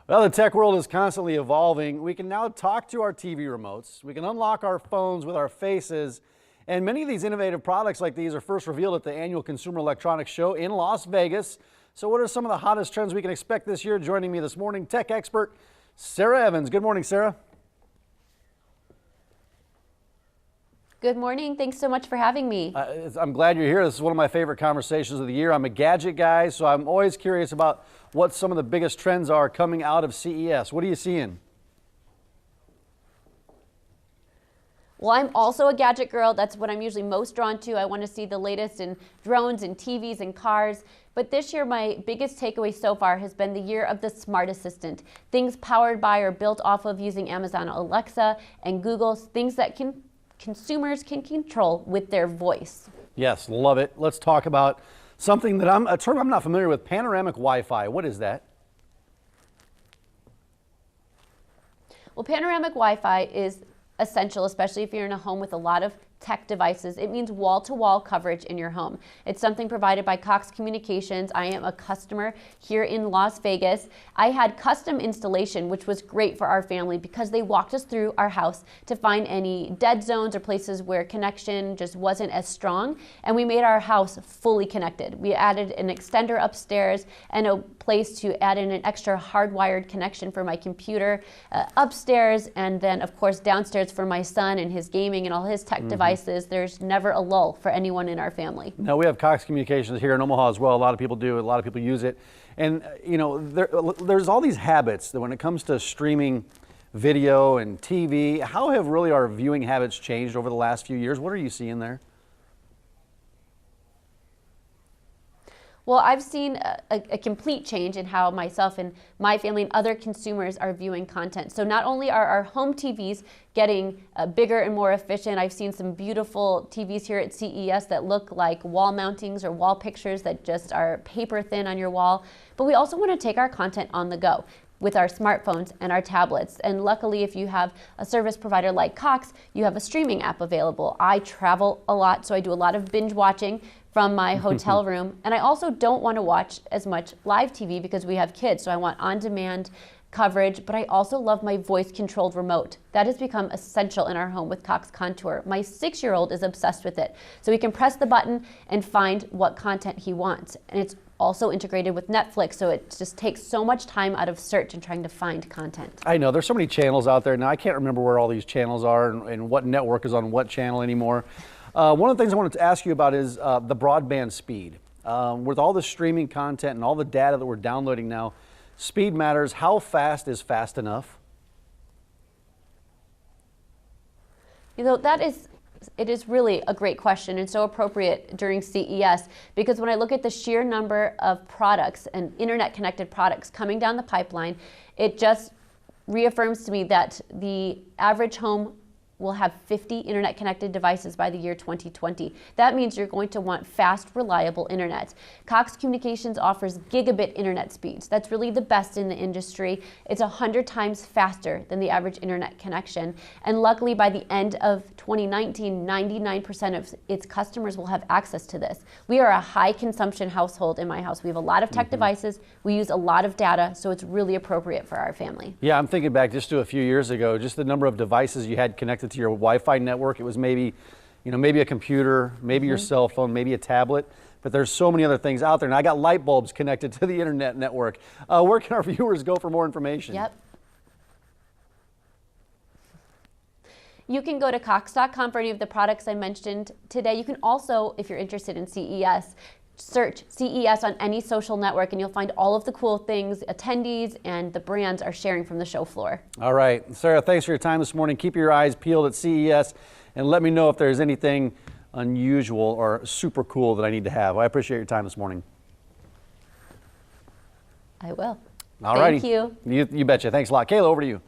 Well, the tech world is constantly evolving. We can now talk to our TV remotes. We can unlock our phones with our faces. And many of these innovative products like these are first revealed at the annual Consumer Electronics Show in Las Vegas. So what are some of the hottest trends we can expect this year? Joining me this morning, tech expert Sarah Evans. Good morning, Sarah. Good morning. Thanks so much for having me. I'm glad you're here. This is one of my favorite conversations of the year. I'm a gadget guy, so I'm always curious about what some of the biggest trends are coming out of CES. What are you seeing? Well, I'm also a gadget girl. That's what I'm usually most drawn to. I want to see the latest in drones and TVs and cars. But this year, my biggest takeaway so far has been the year of the smart assistant. Things powered by or built off of using Amazon Alexa and Google, things that consumers can control with their voice. Yes, love it. Let's talk about something that a term I'm not familiar with, panoramic Wi-Fi. What is that? Well, panoramic Wi-Fi is essential, especially if you're in a home with a lot of tech devices. It means wall-to-wall coverage in your home. It's something provided by Cox Communications. I am a customer here in Las Vegas. I had custom installation, which was great for our family because they walked us through our house to find any dead zones or places where connection just wasn't as strong, and we made our house fully connected. We added an extender upstairs and a place to add in an extra hardwired connection for my computer upstairs, and then of course downstairs for my son and his gaming and all his tech devices. There's never a lull for anyone in our family. Now, we have Cox Communications here in Omaha as well. A lot of people do. A lot of people use it. And, you know, there's all these habits that when it comes to streaming video and TV, how have really our viewing habits changed over the last few years? What are you seeing there? Well, I've seen a complete change in how myself and my family and other consumers are viewing content. So not only are our home TVs getting bigger and more efficient, I've seen some beautiful TVs here at CES that look like wall mountings or wall pictures that just are paper thin on your wall. But we also want to take our content on the go with our smartphones and our tablets. And luckily, if you have a service provider like Cox, you have a streaming app available. I travel a lot, so I do a lot of binge watching from my hotel room. And I also don't want to watch as much live TV because we have kids, so I want on-demand coverage, but I also love my voice-controlled remote. That has become essential in our home with Cox Contour. My 6-year-old is obsessed with it. So he can press the button and find what content he wants. And it's also integrated with Netflix, so it just takes so much time out of search and trying to find content. I know, there's so many channels out there now. I can't remember where all these channels are and what network is on what channel anymore. One of the things I wanted to ask you about is the broadband speed. With all the streaming content and all the data that we're downloading now, speed matters. How fast is fast enough? You know, it is really a great question and so appropriate during CES, because when I look at the sheer number of products and internet connected products coming down the pipeline, it just reaffirms to me that the average home will have 50 internet connected devices by the year 2020. That means you're going to want fast, reliable internet. Cox Communications offers gigabit internet speeds. That's really the best in the industry. It's 100 times faster than the average internet connection. And luckily, by the end of 2019, 99% of its customers will have access to this. We are a high consumption household in my house. We have a lot of tech devices. We use a lot of data, so it's really appropriate for our family. Yeah, I'm thinking back just to a few years ago, just the number of devices you had connected to your Wi-Fi network. It was maybe, maybe a computer, maybe your cell phone, maybe a tablet, but there's so many other things out there. And I got light bulbs connected to the internet network. Where can our viewers go for more information? Yep. You can go to Cox.com for any of the products I mentioned today. You can also, if you're interested in CES, search CES on any social network and you'll find all of the cool things attendees and the brands are sharing from the show floor. All right. Sarah, thanks for your time this morning. Keep your eyes peeled at CES and let me know if there's anything unusual or super cool that I need to have. I appreciate your time this morning. I will. All righty. Thank you. You betcha. Thanks a lot. Kayla, over to you.